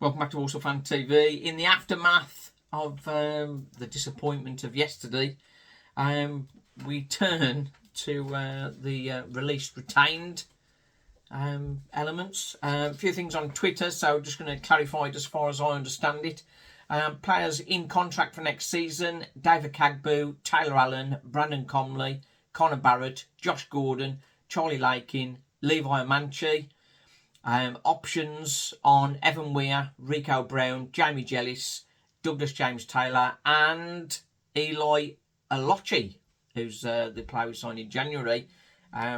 Welcome back to Walsall Fan TV. In the aftermath of the disappointment of yesterday, we turn to the released retained elements. A few things on Twitter, so just going to clarify it as far as I understand it. Players in contract for next season: David Cagbue, Taylor Allen, Brandon Comley, Connor Barrett, Josh Gordon, Charlie Lakin, Levi Amanchi. Options on Evan Weir, Rico Brown, Jamie Jellis, Douglas James Taylor, and Eli Alochi, who's the player we signed in January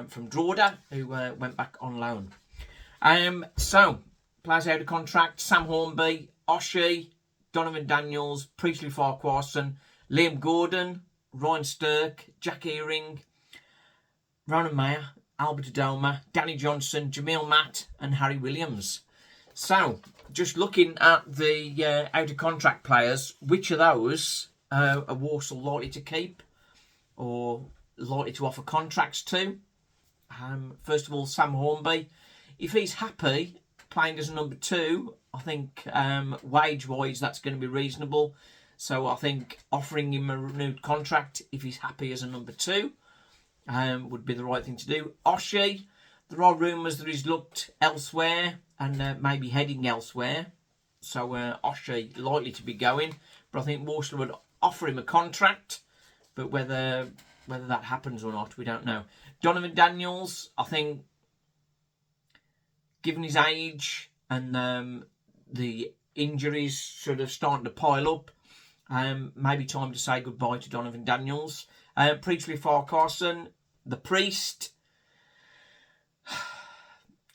from Drogheda, who went back on loan. So, players out of contract: Sam Hornby, Oshie, Donovan Daniels, Priestley Farquharson, Liam Gordon, Ryan Stirk, Jack Earing, Ronan Mayer, Albert Adoma, Danny Johnson, Jamil Matt, and Harry Williams. So, just looking at the out of contract players, which of those are Walsall likely to keep or likely to offer contracts to? First of all, Sam Hornby. If he's happy playing as a number 2, I think wage-wise that's going to be reasonable. So I think offering him a renewed contract if he's happy as a number 2 would be the right thing to do. Oshie, there are rumours that he's looked elsewhere and maybe heading elsewhere. So Oshie likely to be going, but I think Walsall would offer him a contract. But whether that happens or not, we don't know. Donovan Daniels, I think, given his age and the injuries sort of starting to pile up, maybe time to say goodbye to Donovan Daniels. Priestley Farquharson, the Priest,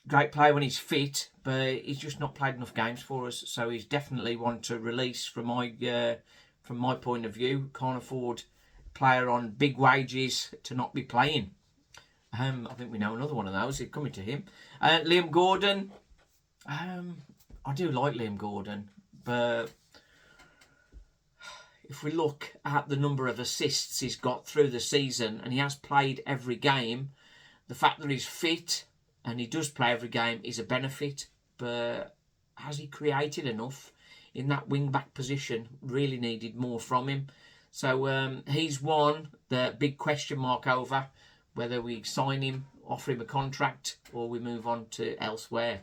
great player when he's fit, but he's just not played enough games for us. So he's definitely one to release from my point of view. Can't afford a player on big wages to not be playing. I think we know another one of those. He's coming to him. Liam Gordon, I do like Liam Gordon, but if we look at the number of assists he's got through the season, and he has played every game, the fact that he's fit and he does play every game is a benefit. But has he created enough in that wing-back position? Really needed more from him. So he's one the big question mark over whether we sign him, offer him a contract, or we move on to elsewhere.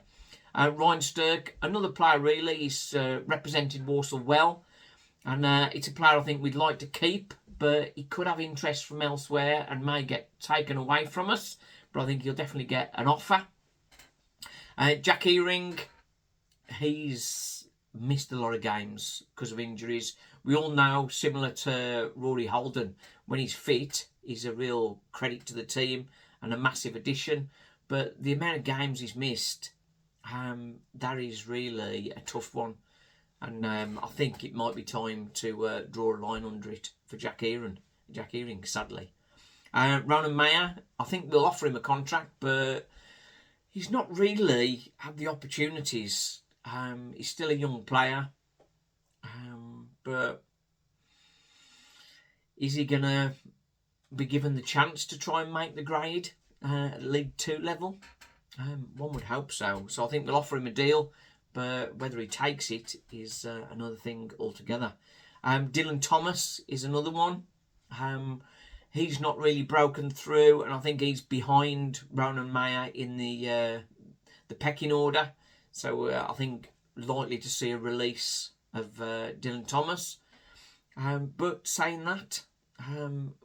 Ryan Stirk, another player really. He's represented Walsall well. And it's a player I think we'd like to keep, but he could have interest from elsewhere and may get taken away from us. But I think he'll definitely get an offer. Jack Earing, he's missed a lot of games because of injuries. We all know, similar to Rory Holden, when he's fit, he's a real credit to the team and a massive addition. But the amount of games he's missed, that is really a tough one. And I think it might be time to draw a line under it for Jack Earing, sadly. Ronan Mayer, I think we'll offer him a contract, but he's not really had the opportunities. He's still a young player. But is he going to be given the chance to try and make the grade at League 2 level? One would hope so. So I think we'll offer him a deal. But whether he takes it is another thing altogether. Dylan Thomas is another one. He's not really broken through, and I think he's behind Ronan Mayer in the pecking order. So I think likely to see a release of Dylan Thomas. But saying that,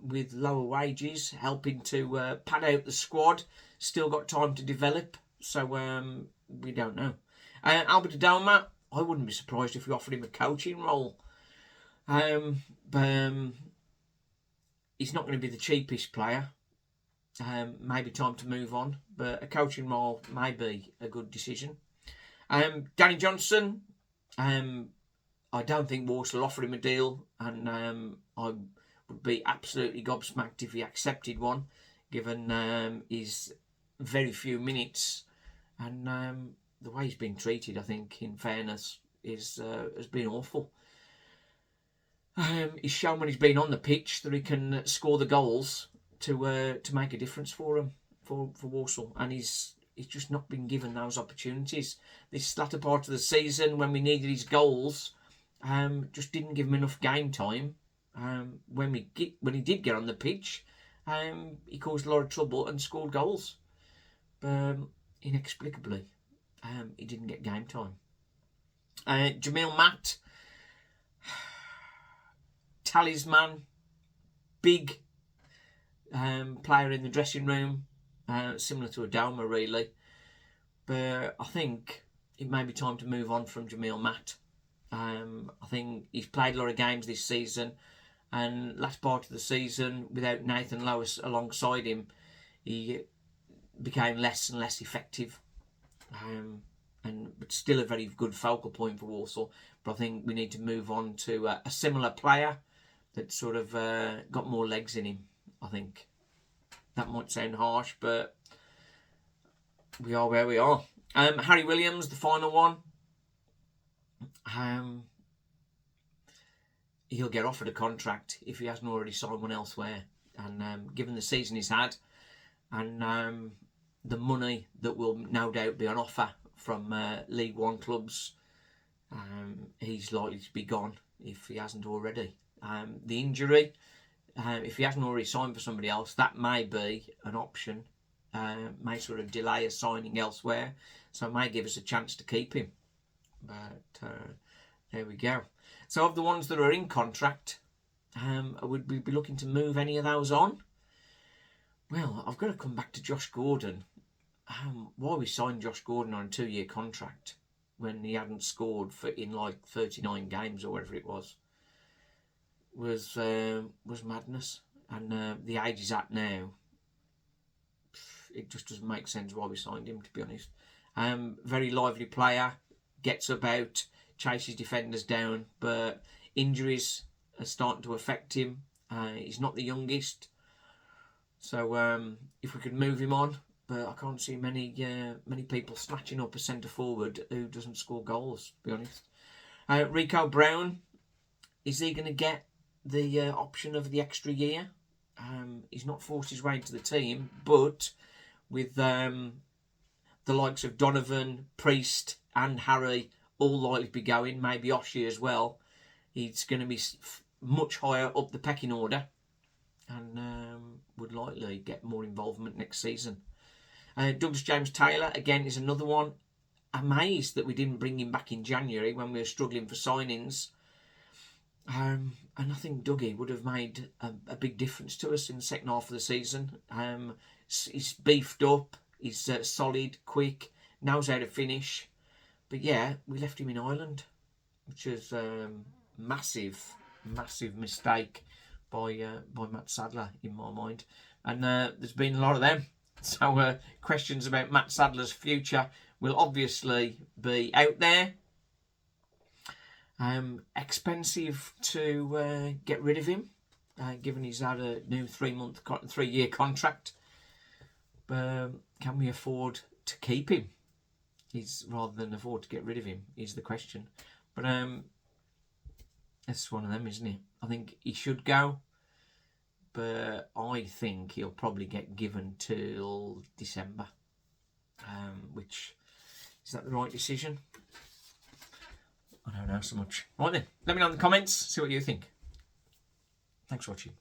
with lower wages, helping to pad out the squad, still got time to develop. So we don't know. Albert Adoma, I wouldn't be surprised if we offered him a coaching role. But he's not going to be the cheapest player. Maybe time to move on. But a coaching role may be a good decision. Danny Johnson, I don't think Walsall offered him a deal. And I would be absolutely gobsmacked if he accepted one, given his very few minutes. And the way he's been treated, I think, in fairness, has been awful. He's shown when he's been on the pitch that he can score the goals to make a difference for him, for Walsall, and he's he's just not been given those opportunities. This latter part of the season, when we needed his goals, just didn't give him enough game time. When he did get on the pitch, he caused a lot of trouble and scored goals. Inexplicably, he didn't get game time. Jamil Matt, talisman, big player in the dressing room, similar to Adama really. But I think it may be time to move on from Jamil Matt. I think he's played a lot of games this season, and last part of the season, without Nathan Lewis alongside him, he became less and less effective. But still a very good focal point for Walsall. But I think we need to move on to a similar player that sort of got more legs in him. I think that might sound harsh, but we are where we are. Harry Williams, the final one. He'll get offered a contract if he hasn't already signed one elsewhere. And given the season he's had, and the money that will no doubt be on offer from League One clubs, he's likely to be gone if he hasn't already. The injury, if he hasn't already signed for somebody else, that may be an option. May sort of delay a signing elsewhere, so it may give us a chance to keep him. But there we go. So of the ones that are in contract, would we be looking to move any of those on? Well, I've got to come back to Josh Gordon. Why we signed Josh Gordon on a 2-year contract when he hadn't scored in like 39 games or whatever it was madness. And the age he's at now, it just doesn't make sense why we signed him, to be honest. Very lively player, gets about, chases defenders down, but injuries are starting to affect him. He's not the youngest, so if we could move him on, but I can't see many people snatching up a centre forward who doesn't score goals, to be honest. Rico Brown, is he going to get the option of the extra year? He's not forced his way into the team, but with the likes of Donovan, Priest and Harry all likely to be going, maybe Oshie as well, he's going to be much higher up the pecking order and would likely get more involvement next season. Douglas James-Taylor, again, is another one. Amazed that we didn't bring him back in January when we were struggling for signings. And I think Dougie would have made a big difference to us in the second half of the season. He's beefed up, he's solid, quick, knows how to finish. But yeah, we left him in Ireland, which is a massive mistake by Mat Sadler, in my mind. And there's been a lot of them. So questions about Mat Sadler's future will obviously be out there. Expensive to get rid of him, given he's had a new 3-year contract. But can we afford to keep him? Rather than afford to get rid of him, is the question. But it's one of them, isn't it? I think he should go, but I think he'll probably get given till December. Which, is that the right decision? I don't know so much. Right then, let me know in the comments, see what you think. Thanks for watching.